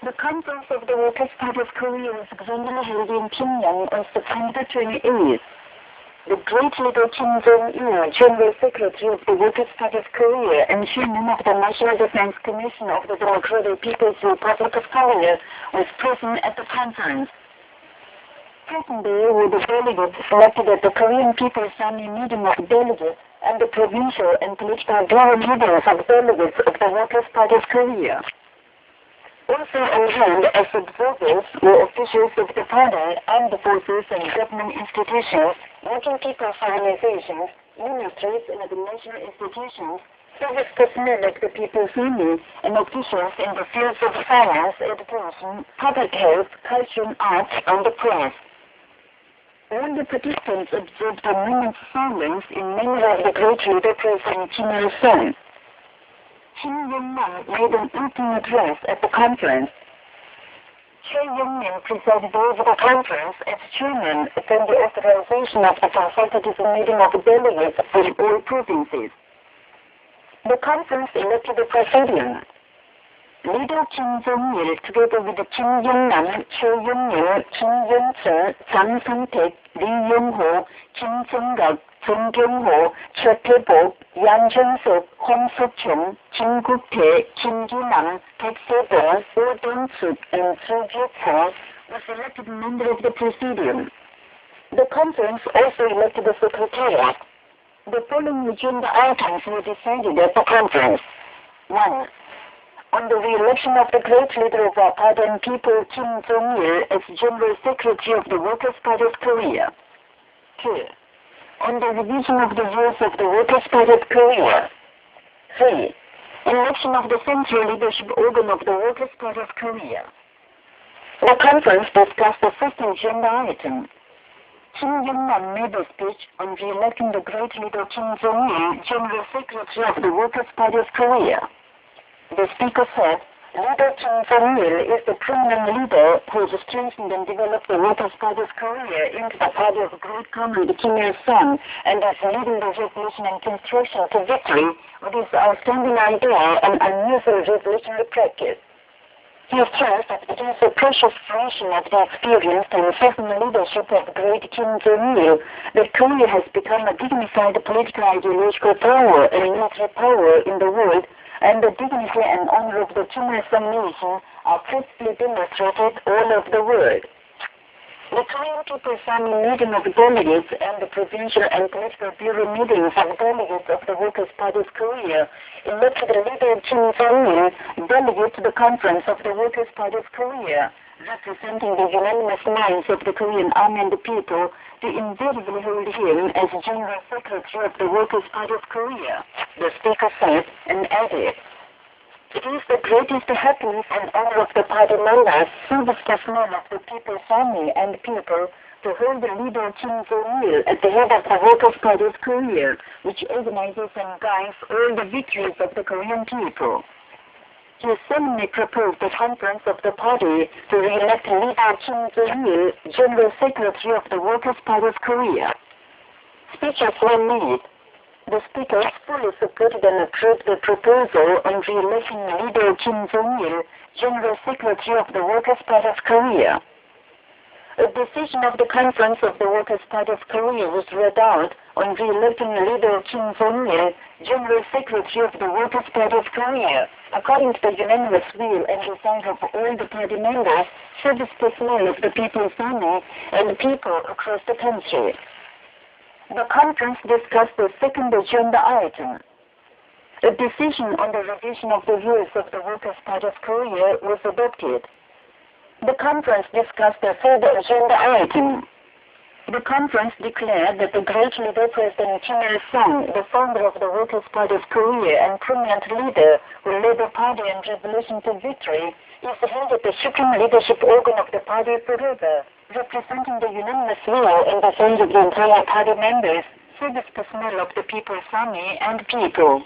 The Conference of the Workers' Party of Korea was extraordinarily held in Pyongyang on September 28th. The great leader Jong Il, General Secretary of the Workers' Party of Korea and Chairman of the National Defense Commission of the Democratic People's Republic of Korea, was present at the conference. Present there were the delegates selected at the Korean People's Army meeting of delegates and the provincial and political bureau meetings of delegates of the Workers' Party of Korea. Also on hand as observers were officials of the party, armed forces and government institutions, working people's organizations, ministries and national institutions, service personnel of the People's Army, and officials in the fields of science, education, public health, culture and arts, and the press. All the participants observed a moment's silence in memory of the great leader President Kim Il-sung. Kim Jong-il made an opening address at the conference. Chair Jong-il presided over the conference as chairman upon the authorization of the consultative meeting of delegates from all provinces. The conference elected the presidium. Leader Kim Jong-il, together with Kim Yong-nam, Cho Yong-il, Kim Yong-chul, Jang Song-taek, Lee Yong-ho, Kim Jong-gak, Jong Kyung-ho, Cho Tae-bok, Yang Jung-suk, Hong Suk-chung, Kim Guk-tae, Kim Gi-nam, Park Se-bong, Oh Dong-suk, and Cho Ju-cho was elected member of the Presidium. The conference also elected the Secretariat. The following agenda items were decided at the conference. 1. On the re-election of the great leader of our party and people, Kim Jong-il, as General Secretary of the Workers' Party of Korea. 2. On the revision of the rules of the Workers' Party of Korea. 3. Election of the central leadership organ of the Workers' Party of Korea. The conference discussed the first agenda item. Kim Yong-nam made a speech on re-electing the great leader Kim Jong-il, General Secretary of the Workers' Party of Korea. The speaker said, Leader Kim Jong-il is the prominent leader who has strengthened and developed the Workers' Party of Korea into the party of great comrade Kim Il-sung and is leading the revolution and construction to victory with his outstanding idea and unusual revolutionary practice. He has stressed that it is a precious fruition of the experienced and seasoned leadership of great Kim Jong-il that Korea has become a dignified political ideological power and military power in the world, and the dignity and honor of the Kim Il-sung nation are principally demonstrated all over the world. The Korean People's Army meeting of delegates and the provincial and political bureau meetings of delegates of the Workers' Party of Korea elected leader Kim Jong-il, delegate to the conference of the Workers' Party of Korea, representing the unanimous minds of the Korean army and the people, to invariably hold him as General Secretary of the Workers' Party of Korea, the speaker said and added. It is the greatest happiness and honor of the party members, service personnel of the People's Army and people, to hold the leader Kim Jong-il at the head of the Workers' Party of Korea, which organizes and guides all the victories of the Korean people. He solemnly proposed the conference of the party to re-elect leader Kim Jong-il, General Secretary of the Workers' Party of Korea. Speeches were made. The speakers fully supported and approved the proposal on re-election leader Kim Jong-il, General Secretary of the Workers' Party of Korea. A decision of the Conference of the Workers' Party of Korea was read out on re-electing leader Kim Jong-il, General Secretary of the Workers' Party of Korea, according to the unanimous will and desire of all the party members, service personnel of the People's Army, and people across the country. The conference discussed the second agenda item. A decision on the revision of the rules of the Workers' Party of Korea was adopted. The conference discussed the third agenda item. The conference declared that the great leader President Kim Il-sung, the founder of the Workers' Party of Korea and prominent leader who led the party and revolution to victory, is held at the supreme leadership organ of the party forever, representing the unanimous will and desire of the entire party members, service personnel of the People's Army and people.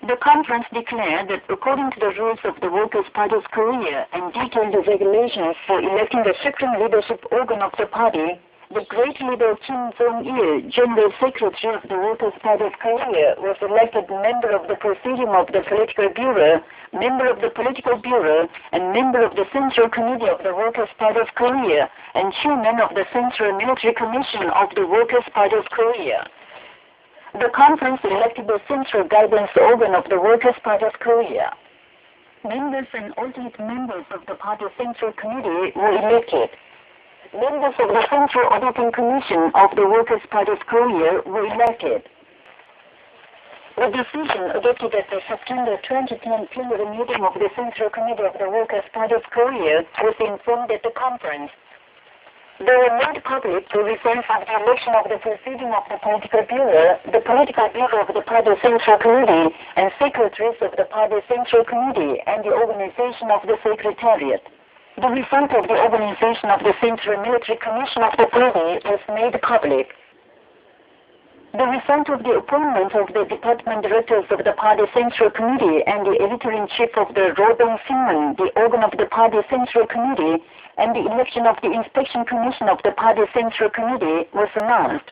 The conference declared that according to the rules of the Workers' Party of Korea and detailed regulations for electing the supreme leadership organ of the party, The great leader Kim Jong Il, General Secretary of the Workers' Party of Korea, was elected member of the Presidium of the Political Bureau, member of the Political Bureau, and member of the Central Committee of the Workers' Party of Korea, and chairman of the Central Military Commission of the Workers' Party of Korea. The conference elected the Central Guidance Organ of the Workers' Party of Korea. Members and alternate members of the Party Central Committee were elected. Members of the Central Auditing Commission of the Workers' Party of Korea were elected. The decision adopted at the September 2010 plenary meeting of the Central Committee of the Workers' Party of Korea was informed at the conference. They were made public to results of the election of the Presidium of the Political Bureau, the Political Bureau of the Party Central Committee, and secretaries of the Party Central Committee, and the organization of the Secretariat. The result of the organization of the Central Military Commission of the Party was made public. The result of the appointment of the department directors of the Party Central Committee and the editor-in-chief of the Rodong-Sinmun, the organ of the Party Central Committee, and the election of the Inspection Commission of the Party Central Committee was announced.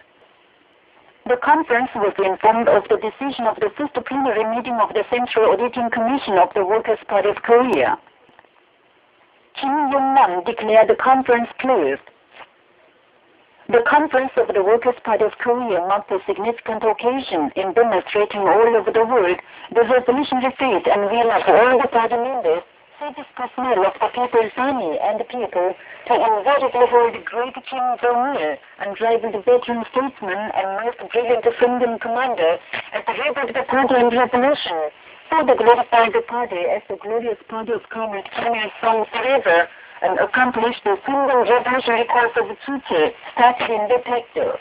The conference was informed of the decision of the first plenary meeting of the Central Auditing Commission of the Workers' Party of Korea. Kim Yong-nam declared the conference closed. The conference of the Workers' Party of Korea marked a significant occasion in demonstrating all over the world the revolutionary faith and will of all the party members, service personnel of the People's Army and the people, to invariably hold great Kim Jong Il, unrivaled veteran statesman and most brilliant freedom commander, at the head of the party and revolution, so to glorify the party as the glorious party of Comrade Kim Il-sung forever, and accomplish the single revolutionary cause of Juche, started in the Pector.